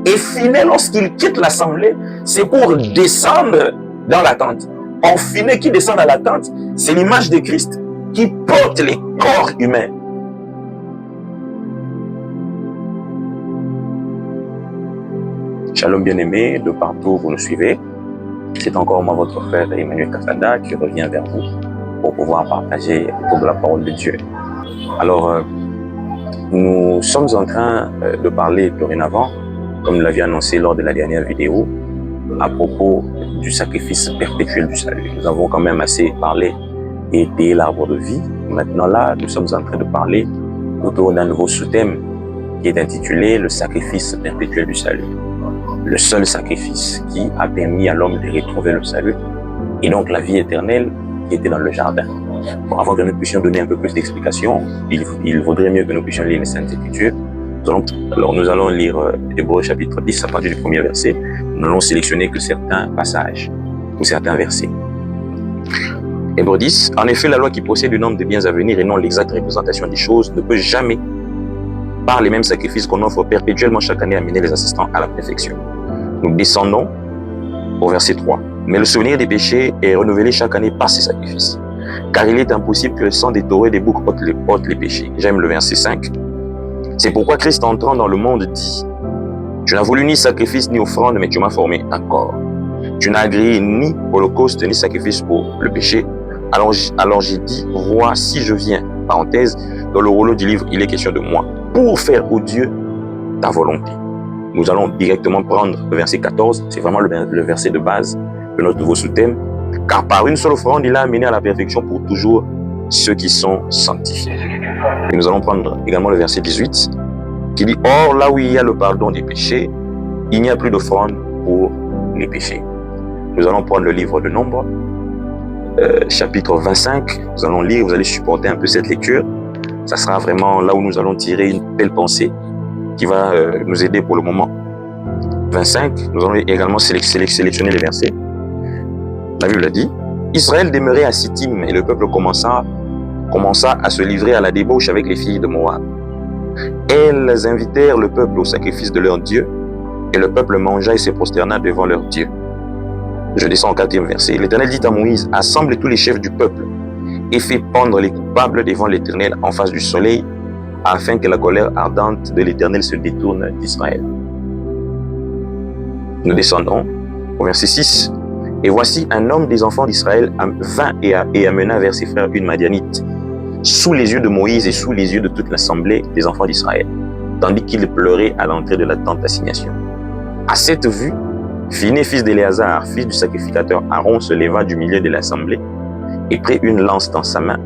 Et Phiné, lorsqu'il quitte l'assemblée, c'est pour descendre dans la tente. Or, Phiné qui descend dans la tente, c'est l'image de Christ qui porte les corps humains. Shalom bien-aimés, de partout où vous nous suivez. C'est encore moi, votre frère Emmanuel Kasada, qui revient vers vous pour pouvoir partager autour de la parole de Dieu. Alors, nous sommes en train de parler dorénavant, comme nous l'avions annoncé lors de la dernière vidéo, à propos du sacrifice perpétuel du salut. Nous avons quand même assez parlé et étayé l'arbre de vie. Maintenant là, nous sommes en train de parler autour d'un nouveau sous-thème qui est intitulé « Le sacrifice perpétuel du salut ». Le seul sacrifice qui a permis à l'homme de retrouver le salut et donc la vie éternelle qui était dans le jardin. Bon, avant que nous puissions donner un peu plus d'explications, il vaudrait mieux que nous puissions lire les Saintes Écritures. Alors nous allons lire Hébreux chapitre 10 à partir du premier verset. Nous n'allons sélectionner que certains passages ou certains versets. Hébreux 10, en effet, la loi qui possède le nombre de biens à venir et non l'exacte représentation des choses ne peut jamais, par les mêmes sacrifices qu'on offre perpétuellement chaque année, amener les assistants à la perfection. Nous descendons au verset 3. Mais le souvenir des péchés est renouvelé chaque année par ces sacrifices. Car il est impossible que le sang des taureaux et des boucs ôte les péchés. J'aime le verset 5. C'est pourquoi Christ entrant dans le monde dit « Je n'ai voulu ni sacrifice ni offrande, mais tu m'as formé un corps. Tu n'as agréé ni holocauste ni sacrifice pour le péché. Alors j'ai dit « Voici je viens. » Parenthèse, dans le rouleau du livre, il est question de moi. Pour faire, ô Dieu, ta volonté. Nous allons directement prendre le verset 14. C'est vraiment le verset de base de notre nouveau sous-thème. Car par une seule offrande, il a amené à la perfection pour toujours ceux qui sont sanctifiés. Et nous allons prendre également le verset 18 qui dit « Or, là où il y a le pardon des péchés, il n'y a plus d'offrande pour les péchés. » Nous allons prendre le livre de Nombres, chapitre 25. Nous allons lire, vous allez supporter un peu cette lecture. Ça sera vraiment là où nous allons tirer une belle pensée qui va nous aider pour le moment. 25, nous allons également sélectionner les versets. La Bible a dit « Israël demeurait à Sittim et le peuple commença à se livrer à la débauche avec les filles de Moab. Elles invitèrent le peuple au sacrifice de leur Dieu et le peuple mangea et se prosterna devant leur Dieu. » Je descends au 4e verset. L'Éternel dit à Moïse « Assemble tous les chefs du peuple et fais pendre les coupables devant l'Éternel en face du soleil, afin que la colère ardente de l'Éternel se détourne d'Israël. » Nous descendons au verset 6. Et voici un homme des enfants d'Israël vint et amena vers ses frères une Madianite, sous les yeux de Moïse et sous les yeux de toute l'assemblée des enfants d'Israël, tandis qu'il pleurait à l'entrée de la tente d'assignation. À cette vue, Phiné, fils d'Éléazar, fils du sacrificateur Aaron, se leva du milieu de l'assemblée et prit une lance dans sa main.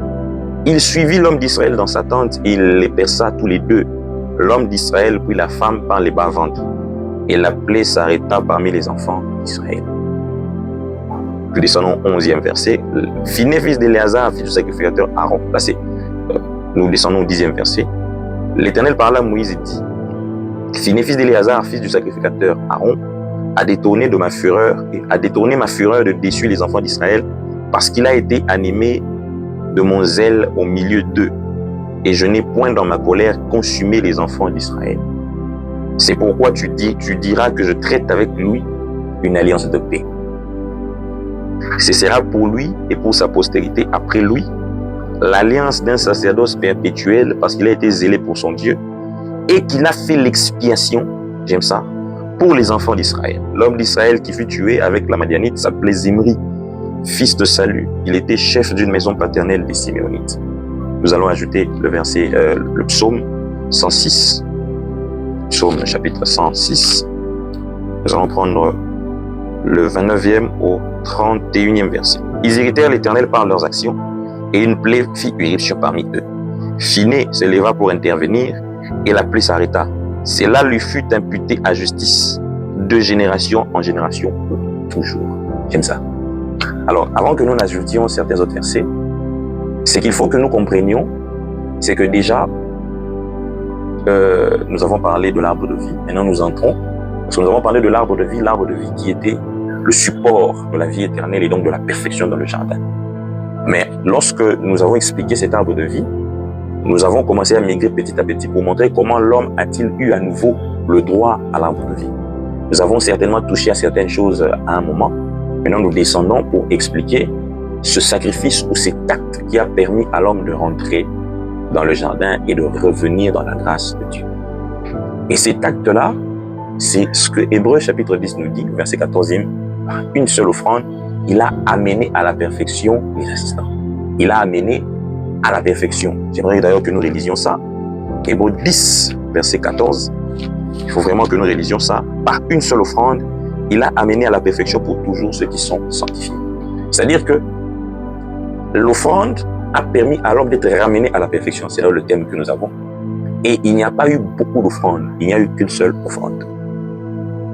Il suivit l'homme d'Israël dans sa tente et il les perça tous les deux. L'homme d'Israël prit la femme par les bas-ventres et la plaie s'arrêta parmi les enfants d'Israël. Nous descendons au 11e verset. Phiné, fils d'Éléazar, fils du sacrificateur Aaron. Là, nous descendons au 10e verset. L'Éternel parla à Moïse et dit « Phiné, fils d'Éléazar, fils du sacrificateur Aaron, a détourné ma fureur de déçu les enfants d'Israël parce qu'il a été animé de mon zèle au milieu d'eux. Et je n'ai point dans ma colère consumé les enfants d'Israël. C'est pourquoi tu diras que je traite avec lui une alliance de paix. Ce sera pour lui et pour sa postérité après lui l'alliance d'un sacerdoce perpétuel parce qu'il a été zélé pour son Dieu et qu'il a fait l'expiation, j'aime ça, pour les enfants d'Israël. L'homme d'Israël qui fut tué avec la Madianite s'appelait Zimri, fils de Salut. Il était chef d'une maison paternelle des Siméonites. Nous allons ajouter le psaume 106, psaume chapitre 106. Nous allons prendre le 29e au 31e verset. Ils irritèrent l'Éternel par leurs actions, et une plaie fit irruption parmi eux. Phiné se leva pour intervenir, et la plaie s'arrêta. Cela lui fut imputé à justice, de génération en génération, pour toujours. J'aime ça. Alors, avant que nous n'ajoutions certains autres versets, ce qu'il faut que nous comprenions, c'est que déjà, nous avons parlé de l'arbre de vie. Maintenant, nous entrons, parce que nous avons parlé de l'arbre de vie qui était le support de la vie éternelle et donc de la perfection dans le jardin. Mais lorsque nous avons expliqué cet arbre de vie, nous avons commencé à migrer petit à petit pour montrer comment l'homme a-t-il eu à nouveau le droit à l'arbre de vie. Nous avons certainement touché à certaines choses à un moment. Maintenant, nous descendons pour expliquer ce sacrifice ou cet acte qui a permis à l'homme de rentrer dans le jardin et de revenir dans la grâce de Dieu. Et cet acte-là, c'est ce que Hébreux chapitre 10 nous dit, verset 14e, par une seule offrande, il a amené à la perfection les assistants. Il a amené à la perfection. J'aimerais d'ailleurs que nous rélisions ça. Hébreux 10, verset 14. Il faut vraiment que nous rélisions ça. Par une seule offrande, il a amené à la perfection pour toujours ceux qui sont sanctifiés. C'est-à-dire que l'offrande a permis à l'homme d'être ramené à la perfection. C'est là le thème que nous avons. Et il n'y a pas eu beaucoup d'offrandes. Il n'y a eu qu'une seule offrande.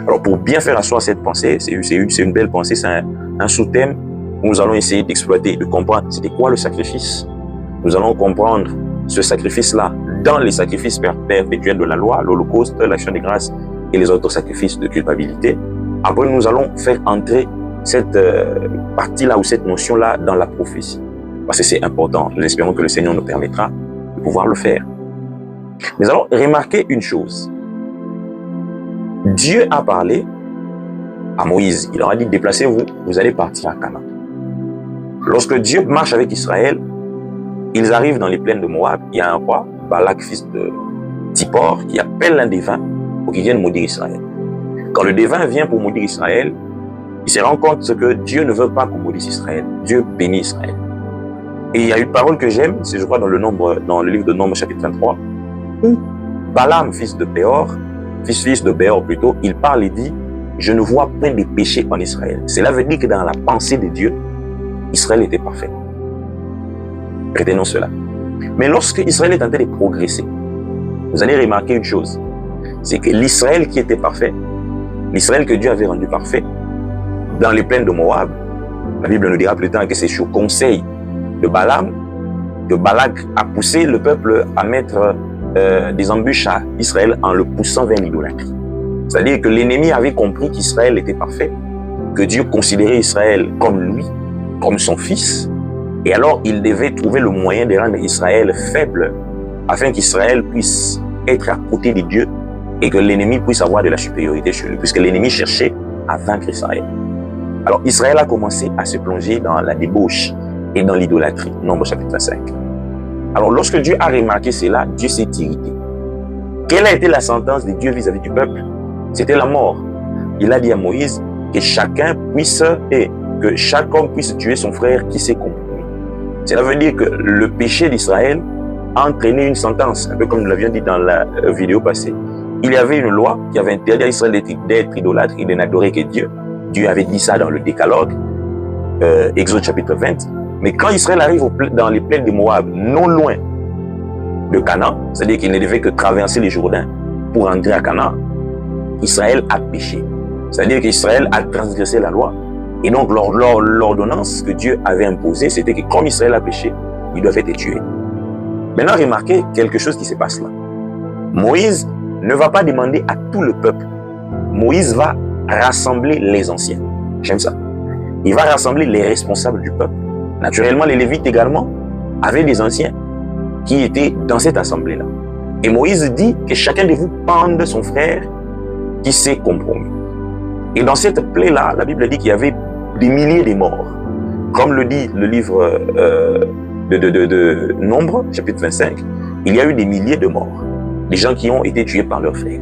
Alors, pour bien faire asseoir cette pensée, c'est une belle pensée, c'est un sous-thème où nous allons essayer d'exploiter, de comprendre c'était quoi le sacrifice. Nous allons comprendre ce sacrifice-là dans les sacrifices perpétuels de la loi, l'Holocauste, l'action des grâces et les autres sacrifices de culpabilité. Après, nous allons faire entrer cette partie-là ou cette notion-là dans la prophétie. Parce que c'est important. Nous espérons que le Seigneur nous permettra de pouvoir le faire. Mais alors, remarquez une chose. Dieu a parlé à Moïse. Il leur a dit, déplacez-vous, vous allez partir à Canaan. Lorsque Dieu marche avec Israël, ils arrivent dans les plaines de Moab. Il y a un roi, Balak, fils de Zippor, qui appelle l'un des 20 pour qu'il vienne maudire Israël. Quand le devin vient pour maudire Israël, il se rend compte que Dieu ne veut pas qu'on maudisse Israël. Dieu bénit Israël. Et il y a une parole que j'aime, c'est je crois dans le livre de Nombres chapitre 23, où Balaam, fils de Béor plutôt, il parle et dit, je ne vois point de péché en Israël. Cela veut dire que dans la pensée de Dieu, Israël était parfait. Retenons cela. Mais lorsque Israël est en train de progresser, vous allez remarquer une chose, c'est que l'Israël qui était parfait, l'Israël que Dieu avait rendu parfait, dans les plaines de Moab, la Bible nous dira plus tard que c'est sur conseil de Balaam que Balak a poussé le peuple à mettre des embûches à Israël en le poussant vers l'idolâtrie. C'est-à-dire que l'ennemi avait compris qu'Israël était parfait, que Dieu considérait Israël comme lui, comme son fils, et alors il devait trouver le moyen de rendre Israël faible afin qu'Israël puisse être à côté de Dieu et que l'ennemi puisse avoir de la supériorité sur lui, puisque l'ennemi cherchait à vaincre Israël. Alors Israël a commencé à se plonger dans la débauche et dans l'idolâtrie. Nombre chapitre 5. Alors lorsque Dieu a remarqué cela, Dieu s'est irrité. Quelle a été la sentence de Dieu vis-à-vis du peuple? C'était la mort. Il a dit à Moïse que chacun puisse, et que chaque homme puisse tuer son frère qui s'est compromis. Cela veut dire que le péché d'Israël a entraîné une sentence, un peu comme nous l'avions dit dans la vidéo passée. Il y avait une loi qui avait interdit à Israël d'être idolâtre et de n'adorer que Dieu. Dieu avait dit ça dans le Décalogue, Exode chapitre 20. Mais quand Israël arrive dans les plaines de Moab, non loin de Canaan, c'est-à-dire qu'il ne devait que traverser les Jourdains pour entrer à Canaan, Israël a péché. C'est-à-dire qu'Israël a transgressé la loi. Et donc, l'ordonnance que Dieu avait imposée, c'était que comme Israël a péché, il doit être tué. Maintenant, remarquez quelque chose qui se passe là. Moïse ne va pas demander à tout le peuple. Moïse va rassembler les anciens. J'aime ça. Il va rassembler les responsables du peuple. Naturellement, les Lévites également avaient des anciens qui étaient dans cette assemblée-là. Et Moïse dit que chacun de vous pende son frère qui s'est compromis. Et dans cette plaie-là, la Bible dit qu'il y avait des milliers de morts. Comme le dit le livre de Nombres, chapitre 25, il y a eu des milliers de morts. Des gens qui ont été tués par leurs frères.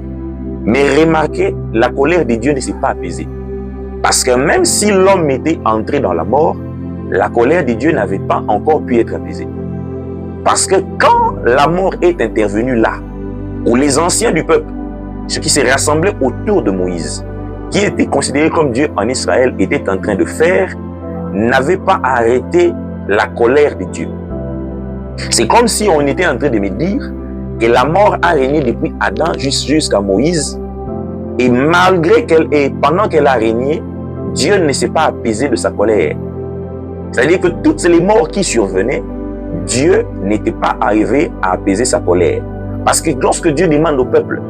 Mais remarquez, la colère de Dieu ne s'est pas apaisée. Parce que même si l'homme était entré dans la mort, la colère de Dieu n'avait pas encore pu être apaisée. Parce que quand la mort est intervenue là, où les anciens du peuple, ceux qui s'est rassemblés autour de Moïse, qui était considéré comme Dieu en Israël, était en train de faire, n'avaient pas arrêté la colère de Dieu. C'est comme si on était en train de me dire que la mort a régné depuis Adam jusqu'à Moïse, et pendant qu'elle a régné, Dieu ne s'est pas apaisé de sa colère. C'est-à-dire que toutes les morts qui survenaient, Dieu n'était pas arrivé à apaiser sa colère. Parce que lorsque Dieu demande au peuple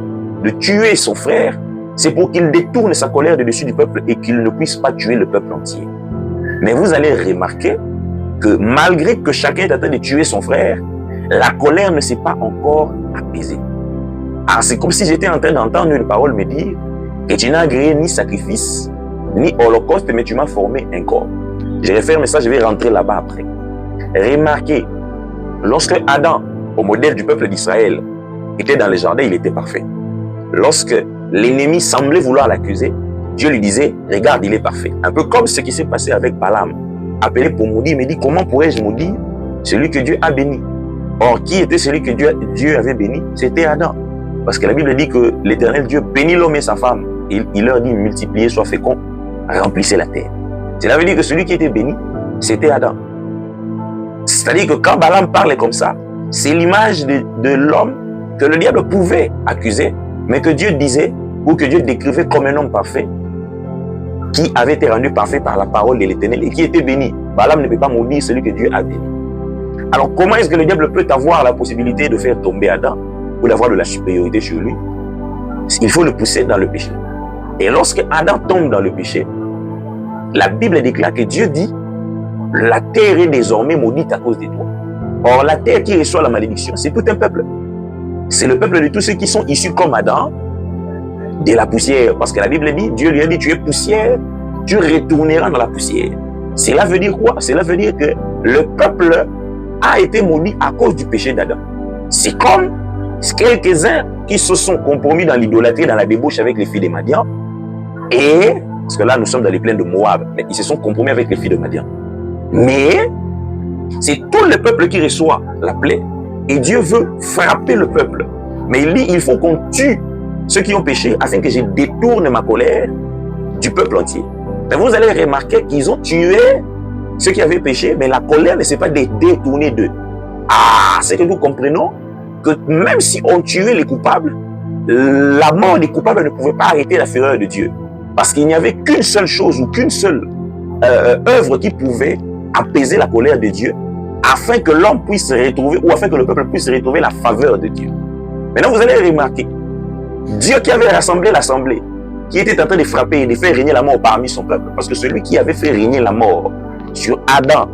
de tuer son frère, c'est pour qu'il détourne sa colère de dessus du peuple et qu'il ne puisse pas tuer le peuple entier. Mais vous allez remarquer que malgré que chacun est en train de tuer son frère, la colère ne s'est pas encore apaisée. Alors c'est comme si j'étais en train d'entendre une parole me dire que tu n'as agréé ni sacrifice, ni holocauste, mais tu m'as formé un corps. Je referme ça, je vais rentrer là-bas après. Remarquez, lorsque Adam, au modèle du peuple d'Israël, était dans le jardin, il était parfait. Lorsque l'ennemi semblait vouloir l'accuser, Dieu lui disait, regarde, il est parfait. Un peu comme ce qui s'est passé avec Balaam, appelé pour maudire, mais dit, comment pourrais-je maudire celui que Dieu a béni? Or, qui était celui que Dieu avait béni? C'était Adam. Parce que la Bible dit que l'Éternel Dieu bénit l'homme et sa femme. Il leur dit, multipliez, sois féconds, remplissez la terre. Cela veut dire que celui qui était béni, c'était Adam. C'est-à-dire que quand Balaam parle comme ça, c'est l'image de l'homme que le diable pouvait accuser, mais que Dieu disait, ou que Dieu décrivait comme un homme parfait, qui avait été rendu parfait par la parole de l'Éternel et qui était béni. Balaam ne peut pas maudire celui que Dieu a béni. Alors comment est-ce que le diable peut avoir la possibilité de faire tomber Adam ou d'avoir de la supériorité sur lui? Il faut le pousser dans le péché. Et lorsque Adam tombe dans le péché, la Bible déclare que Dieu dit, la terre est désormais maudite à cause de toi. Or, la terre qui reçoit la malédiction, c'est tout un peuple. C'est le peuple de tous ceux qui sont issus comme Adam, de la poussière. Parce que la Bible dit, Dieu lui a dit, tu es poussière, tu retourneras dans la poussière. Cela veut dire quoi? Cela veut dire que le peuple a été maudit à cause du péché d'Adam. C'est comme quelques-uns qui se sont compromis dans l'idolâtrie, dans la débauche avec les filles de Madian. Et, parce que là, nous sommes dans les plaines de Moab, mais ils se sont compromis avec les filles de Madian. Mais, c'est tout le peuple qui reçoit la plaie. Et Dieu veut frapper le peuple. Mais il dit, il faut qu'on tue ceux qui ont péché afin que je détourne ma colère du peuple entier. Mais vous allez remarquer qu'ils ont tué ceux qui avaient péché, mais la colère ne s'est pas détournée d'eux. Ah, c'est que nous comprenons que même si on tuait les coupables, la mort des coupables ne pouvait pas arrêter la fureur de Dieu. Parce qu'il n'y avait qu'une seule chose ou qu'une seule œuvre qui pouvait apaiser la colère de Dieu afin que l'homme puisse retrouver, ou afin que le peuple puisse retrouver la faveur de Dieu. Maintenant, vous allez remarquer, Dieu qui avait rassemblé l'assemblée, qui était en train de frapper et de faire régner la mort parmi son peuple, parce que celui qui avait fait régner la mort sur Adam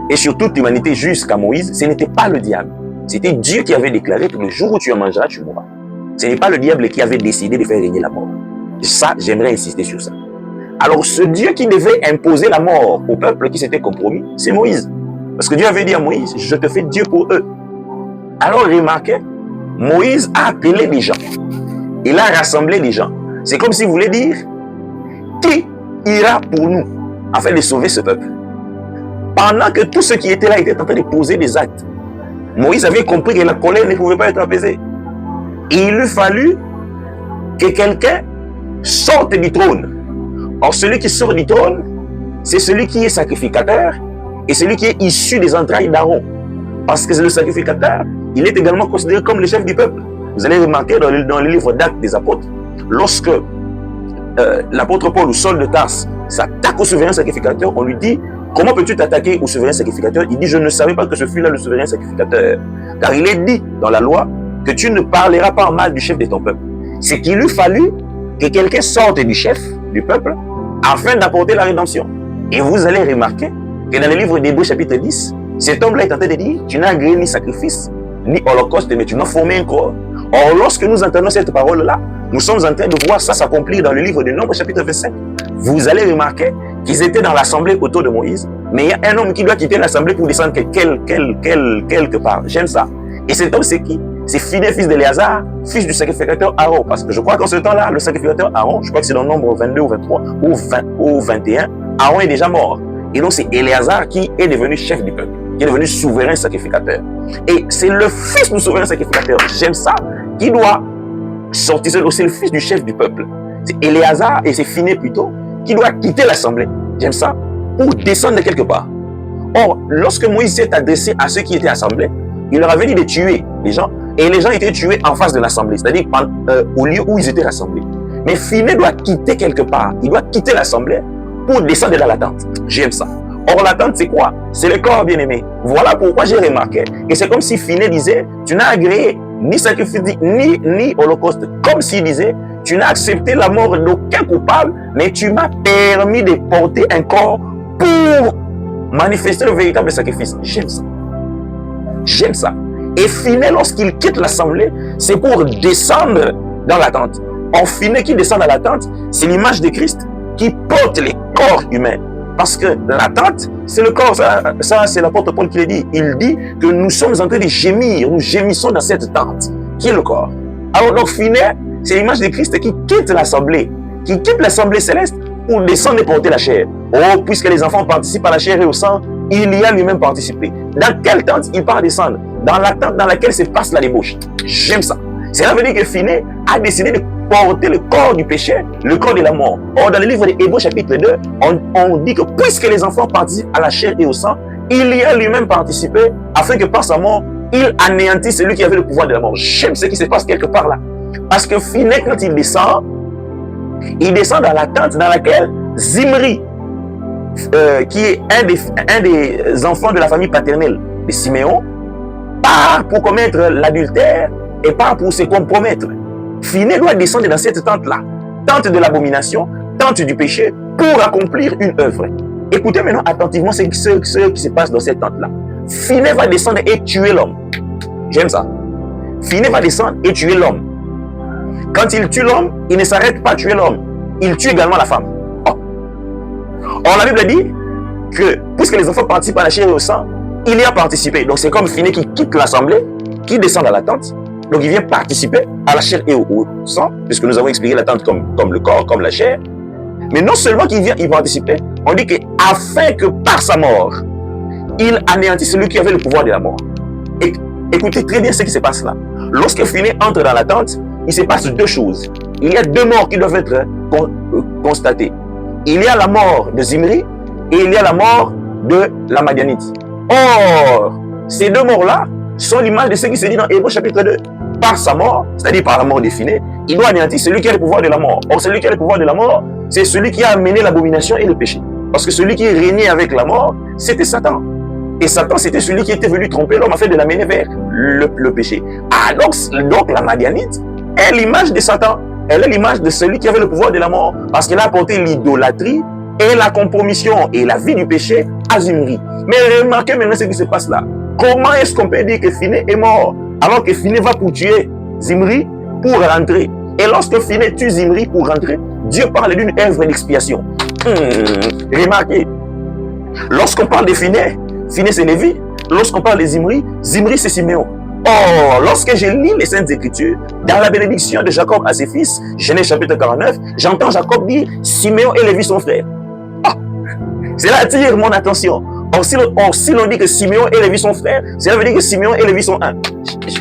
et sur toute l'humanité jusqu'à Moïse, ce n'était pas le diable. C'était Dieu qui avait déclaré que le jour où tu en mangeras, tu mourras. Ce n'est pas le diable qui avait décidé de faire régner la mort. Ça, j'aimerais insister sur ça. Alors, ce Dieu qui devait imposer la mort au peuple qui s'était compromis, c'est Moïse. Parce que Dieu avait dit à Moïse, je te fais Dieu pour eux. Alors, remarquez, Moïse a appelé des gens. Il a rassemblé des gens. C'est comme s'il voulait dire, qui ira pour nous afin de sauver ce peuple? Pendant que tous ceux qui étaient là étaient en train de poser des actes, Moïse avait compris que la colère ne pouvait pas être apaisée. Et il lui fallut que quelqu'un sorte du trône. Or, celui qui sort du trône, c'est celui qui est sacrificateur et celui qui est issu des entrailles d'Aaron. Parce que le sacrificateur, il est également considéré comme le chef du peuple. Vous allez remarquer dans le livre d'Actes des Apôtres, lorsque l'apôtre Paul ou Saul de Tarse s'attaque au souverain sacrificateur, on lui dit, comment peux-tu t'attaquer au souverain sacrificateur? Il dit, je ne savais pas que ce fut là le souverain sacrificateur. Car il est dit dans la loi que tu ne parleras pas en mal du chef de ton peuple. C'est qu'il lui fallut que quelqu'un sorte du chef du peuple afin d'apporter la rédemption. Et vous allez remarquer que dans le livre d'Hébreux chapitre 10, cet homme-là est en train de dire, tu n'as agréé ni sacrifice, ni holocauste, mais tu m'as formé un corps. Or, lorsque nous entendons cette parole-là, nous sommes en train de voir ça s'accomplir dans le livre de Nombres chapitre 25. Vous allez remarquer qu'ils étaient dans l'assemblée autour de Moïse, mais il y a un homme qui doit quitter l'assemblée pour descendre quelque part. J'aime ça. Et cet homme, c'est qui? C'est Phiné, fils d'Éléazar, fils du sacrificateur Aaron. Parce que je crois qu'en ce temps-là, le sacrificateur Aaron, je crois que c'est dans Nombre 22 ou 23 ou 21, Aaron est déjà mort. Et donc c'est Éléazar qui est devenu chef du peuple, qui est devenu souverain sacrificateur. Et c'est le fils du souverain sacrificateur, j'aime ça, qui doit sortir. C'est le fils du chef du peuple. C'est Éléazar et c'est Phiné plutôt, qui doit quitter l'assemblée, j'aime ça, pour descendre de quelque part. Or, lorsque Moïse s'est adressé à ceux qui étaient assemblés, il leur avait dit de tuer les gens. Et les gens étaient tués en face de l'assemblée, c'est-à-dire au lieu où ils étaient rassemblés. Mais Phiné doit quitter quelque part. Il doit quitter l'assemblée pour descendre dans la tente. J'aime ça. Or, la tente, c'est quoi? C'est le corps bien-aimé. Voilà pourquoi j'ai remarqué que c'est comme si Phiné disait, tu n'as agréé ni sacrifice, ni holocauste. Comme s'il disait, tu n'as accepté la mort d'aucun coupable, mais tu m'as permis de porter un corps pour manifester le véritable sacrifice. J'aime ça. J'aime ça. Et Phiné, lorsqu'il quitte l'assemblée, c'est pour descendre dans la tente. Or, Finé qui descend dans la tente, c'est l'image de Christ qui porte les corps humains. Parce que la tente, c'est le corps. Ça c'est l'apôtre Paul qui le dit. Il dit que nous sommes en train de gémir, nous gémissons dans cette tente, qui est le corps. Alors, donc, Finé, c'est l'image de Christ qui quitte l'assemblée céleste pour descendre et porter la chair. Oh, puisque les enfants participent à la chair et au sang, il y a lui-même participé. Dans quelle tente il part descendre? Dans la tente dans laquelle se passe la débauche. J'aime ça. Cela veut dire que Finé a décidé de porter le corps du péché, le corps de la mort. Or, dans le livre d'Hébreux chapitre 2, on dit que puisque les enfants participent à la chair et au sang, il y a lui-même participé afin que par sa mort, il anéantisse celui qui avait le pouvoir de la mort. J'aime ce qui se passe quelque part là. Parce que Finé, quand il descend dans la tente dans laquelle Zimri, qui est un des enfants de la famille paternelle de Siméon, part pour commettre l'adultère et part pour se compromettre. Finé doit descendre dans cette tente-là, tente de l'abomination, tente du péché, pour accomplir une œuvre. Écoutez maintenant attentivement ce qui se passe dans cette tente-là. Finé va descendre et tuer l'homme. J'aime ça. Finé va descendre et tuer l'homme. Quand il tue l'homme, il ne s'arrête pas à tuer l'homme. Il tue également la femme. Or, la Bible dit que, puisque les enfants participent à la chair et au sang, il y a participé. Donc, c'est comme Finé qui quitte l'assemblée, qui descend dans la tente. Donc, il vient participer à la chair et au sang, puisque nous avons expliqué la tente comme le corps, comme la chair. Mais non seulement qu'il vient y participer, on dit que afin que par sa mort, il anéantisse celui qui avait le pouvoir de la mort. Et écoutez très bien ce qui se passe là. Lorsque Finé entre dans la tente, il se passe deux choses. Il y a deux morts qui doivent être constatées. Il y a la mort de Zimri et il y a la mort de la Madianite. Or, ces deux morts-là sont l'image de ce qui se dit dans Hébreux chapitre 2. Par sa mort, c'est-à-dire par la mort de Finé, il doit anéantir celui qui a le pouvoir de la mort. Or, celui qui a le pouvoir de la mort, c'est celui qui a amené l'abomination et le péché. Parce que celui qui régnait avec la mort, c'était Satan. Et Satan, c'était celui qui était venu tromper l'homme afin de l'amener vers le péché. Ah, donc la Madianite est l'image de Satan. Elle est l'image de celui qui avait le pouvoir de la mort. Parce qu'il a apporté l'idolâtrie et la compromission et la vie du péché à Zimri. Mais remarquez maintenant ce qui se passe là. Comment est-ce qu'on peut dire que Finé est mort alors que Finé va pour tuer Zimri pour rentrer? Et lorsque Finé tue Zimri pour rentrer, Dieu parle d'une œuvre d'expiation. Remarquez. Lorsqu'on parle de Finé, Finé c'est Lévi. Lorsqu'on parle de Zimri, Zimri c'est Siméon. Or, lorsque je lis les Saintes Écritures, dans la bénédiction de Jacob à ses fils, Genèse chapitre 49, j'entends Jacob dire Siméon et Lévi son frère. Cela attire mon attention. Or, si l'on dit que Siméon et Lévi sont frères, cela veut dire que Siméon et Lévi sont un.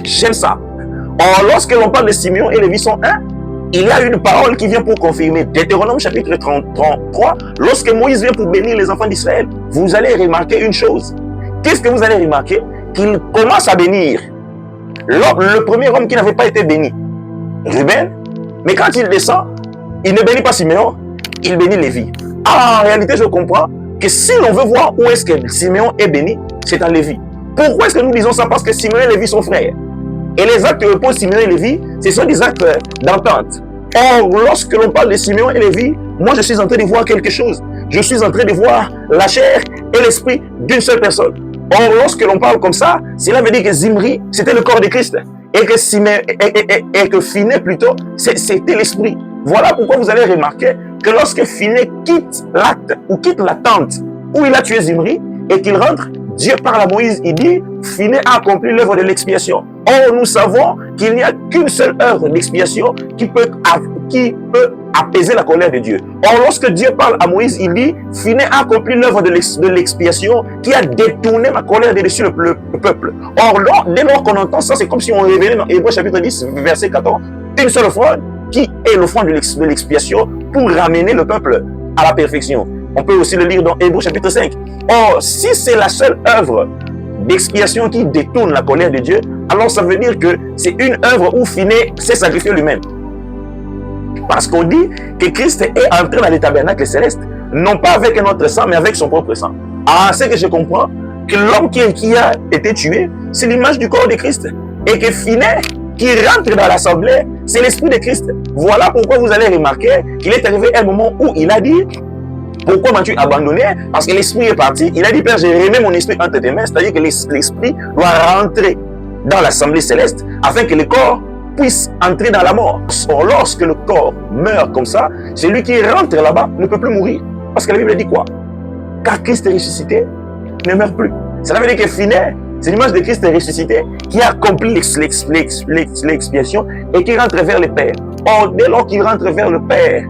J'aime ça. Or, lorsque l'on parle de Siméon et Lévi sont un, il y a une parole qui vient pour confirmer. Deutéronome chapitre 33, lorsque Moïse vient pour bénir les enfants d'Israël, vous allez remarquer une chose. Qu'est-ce que vous allez remarquer? Qu'il commence à bénir le premier homme qui n'avait pas été béni, Ruben. Mais quand il descend, il ne bénit pas Siméon, il bénit Lévi. En réalité, je comprends que si l'on veut voir où est-ce que Siméon est béni, c'est en Lévi. Pourquoi est-ce que nous disons ça? Parce que Siméon et Lévi sont frères. Et les actes que reposent Siméon et Lévi, ce sont des actes d'entente. Or, lorsque l'on parle de Siméon et Lévi, moi je suis en train de voir quelque chose. Je suis en train de voir la chair et l'esprit d'une seule personne. Or, lorsque l'on parle comme ça, cela veut dire que Zimri, c'était le corps de Christ. Et que Finé, plutôt, c'était l'esprit. Voilà pourquoi vous allez remarquer que lorsque Finé quitte l'acte, ou quitte la tente où il a tué Zimri, et qu'il rentre, Dieu parle à Moïse, il dit, Finé a accompli l'œuvre de l'expiation. Or, nous savons qu'il n'y a qu'une seule œuvre d'expiation qui peut apaiser la colère de Dieu. Or, lorsque Dieu parle à Moïse, il dit, Finé a accompli l'œuvre de l'expiation qui a détourné ma colère de dessus le peuple. Or, dès lors qu'on entend ça, c'est comme si on révélait dans Hébreux chapitre 10, verset 14, une seule offrande qui est l'offrande de l'expiation pour ramener le peuple à la perfection. On peut aussi le lire dans Hébreux chapitre 5. Or, si c'est la seule œuvre d'expiation qui détourne la colère de Dieu, alors ça veut dire que c'est une œuvre où Finé s'est sacrifié lui-même. Parce qu'on dit que Christ est entré dans les tabernacles célestes, non pas avec notre sang, mais avec son propre sang. Ah, c'est que je comprends que l'homme qui a été tué, c'est l'image du corps de Christ. Et que Finé, qui rentre dans l'assemblée, c'est l'esprit de Christ. Voilà pourquoi vous allez remarquer qu'il est arrivé un moment où il a dit, pourquoi m'as-tu abandonné? Parce que l'esprit est parti. Il a dit, Père, j'ai remis mon esprit entre tes mains. C'est-à-dire que l'esprit doit rentrer dans l'assemblée céleste afin que le corps puisse entrer dans la mort. Or, lorsque le corps meurt comme ça, celui qui rentre là-bas ne peut plus mourir. Parce que la Bible dit quoi? Car Christ est ressuscité, ne meurt plus. Cela veut dire que Finet, c'est l'image de Christ est ressuscité qui a accompli l'expiation et qui rentre vers le Père. Or, dès lors qu'il rentre vers le Père,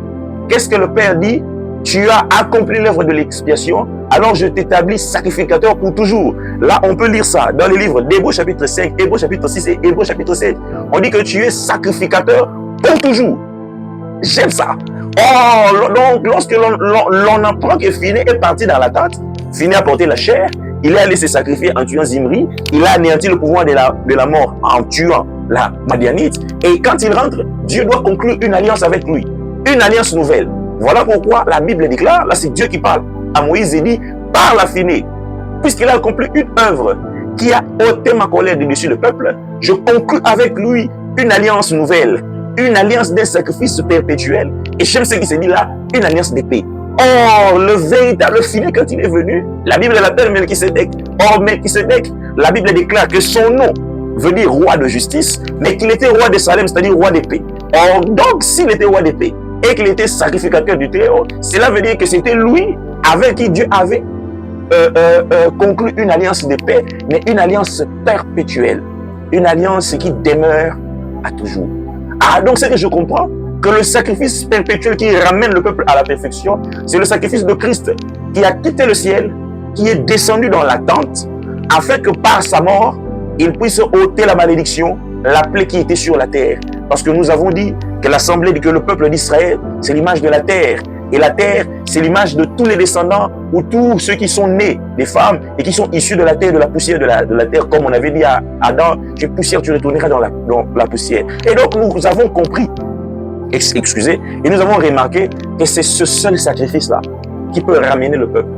qu'est-ce que le Père dit? Tu as accompli l'œuvre de l'expiation, alors je t'établis sacrificateur pour toujours. Là, on peut lire ça dans les livres d'Hébreux chapitre 5, Hébreux chapitre 6 et Hébreux chapitre 7. On dit que tu es sacrificateur pour toujours. J'aime ça. Oh, donc, lorsque l'on apprend que Finé est parti dans la tente, Finé a porté la chair, il est allé se sacrifier en tuant Zimri, il a anéanti le pouvoir de la mort en tuant la Madianite, et quand il rentre, Dieu doit conclure une alliance avec lui, une alliance nouvelle. Voilà pourquoi la Bible déclare, là c'est Dieu qui parle à Moïse et dit, parle à Finé, puisqu'il a accompli une œuvre qui a ôté ma colère de dessus le peuple, je conclus avec lui une alliance nouvelle, une alliance d'un sacrifice perpétuel, et j'aime ce qui se dit là, une alliance de paix. Or, le véritable Finé, quand il est venu, la Bible l'appelle Melchisedec. Or, Melchisedec, la Bible déclare que son nom veut dire roi de justice, mais qu'il était roi de Salem, c'est-à-dire roi de paix. Or, donc, s'il était roi de paix et qu'il était sacrificateur du Très-Haut, cela veut dire que c'était lui avec qui Dieu avait conclu une alliance de paix, mais une alliance perpétuelle, une alliance qui demeure à toujours. Ah, donc c'est que je comprends que le sacrifice perpétuel qui ramène le peuple à la perfection, c'est le sacrifice de Christ qui a quitté le ciel, qui est descendu dans la tente, afin que par sa mort, il puisse ôter la malédiction, la plaie qui était sur la terre. Parce que nous avons dit que l'assemblée, que le peuple d'Israël, c'est l'image de la terre. Et la terre, c'est l'image de tous les descendants ou tous ceux qui sont nés des femmes et qui sont issus de la terre, de la poussière de la terre. Comme on avait dit à Adam, tu es poussière, tu retourneras dans la poussière. Et donc nous avons compris, excusez, et nous avons remarqué que c'est ce seul sacrifice-là qui peut ramener le peuple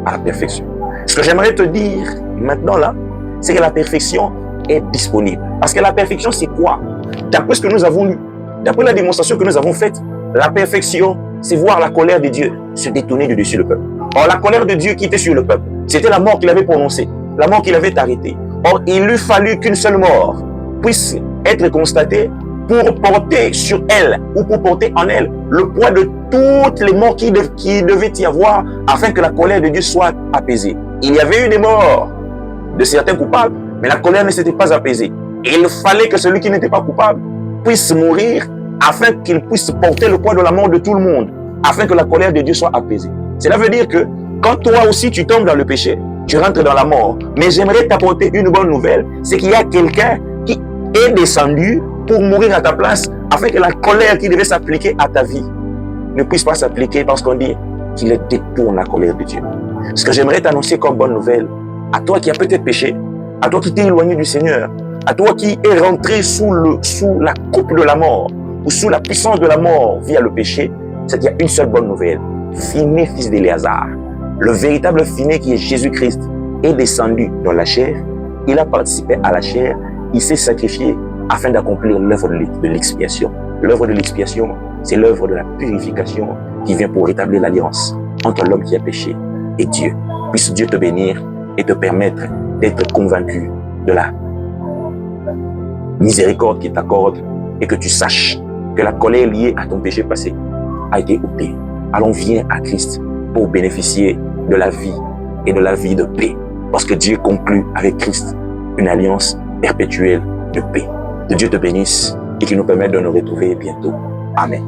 à la perfection. Ce que j'aimerais te dire maintenant là, c'est que la perfection est disponible. Parce que la perfection, c'est quoi? D'après ce que nous avons lu, d'après la démonstration que nous avons faite, la perfection, c'est voir la colère de Dieu se détourner du dessus du peuple. Or, la colère de Dieu qui était sur le peuple, c'était la mort qu'il avait prononcée, la mort qu'il avait arrêtée. Or, il lui fallut qu'une seule mort puisse être constatée pour porter sur elle, ou pour porter en elle, le poids de toutes les morts qui devait y avoir, afin que la colère de Dieu soit apaisée. Il y avait eu des morts de certains coupables, mais la colère ne s'était pas apaisée. Et il fallait que celui qui n'était pas coupable puisse mourir, afin qu'il puisse porter le poids de la mort de tout le monde, afin que la colère de Dieu soit apaisée. Cela veut dire que quand toi aussi tu tombes dans le péché, tu rentres dans la mort. Mais j'aimerais t'apporter une bonne nouvelle, c'est qu'il y a quelqu'un qui est descendu pour mourir à ta place, afin que la colère qui devait s'appliquer à ta vie ne puisse pas s'appliquer, parce qu'on dit qu'il détourne la colère de Dieu. Ce que j'aimerais t'annoncer comme bonne nouvelle, à toi qui as peut-être péché, à toi qui t'es éloigné du Seigneur, à toi qui es rentré sous la coupe de la mort, ou sous la puissance de la mort via le péché, c'est qu'il y a une seule bonne nouvelle. Finé, fils d'Éléazar, le véritable Finé qui est Jésus-Christ, est descendu dans la chair, il a participé à la chair, il s'est sacrifié afin d'accomplir l'œuvre de l'expiation. L'œuvre de l'expiation, c'est l'œuvre de la purification qui vient pour rétablir l'alliance entre l'homme qui a péché et Dieu. Puisse Dieu te bénir et te permettre d'être convaincu de la miséricorde qu'il t'accorde et que tu saches que la colère liée à ton péché passé a été ôtée. Allons, viens à Christ pour bénéficier de la vie et de la vie de paix. Parce que Dieu conclut avec Christ une alliance perpétuelle de paix. Que Dieu te bénisse et qu'il nous permette de nous retrouver bientôt. Amen.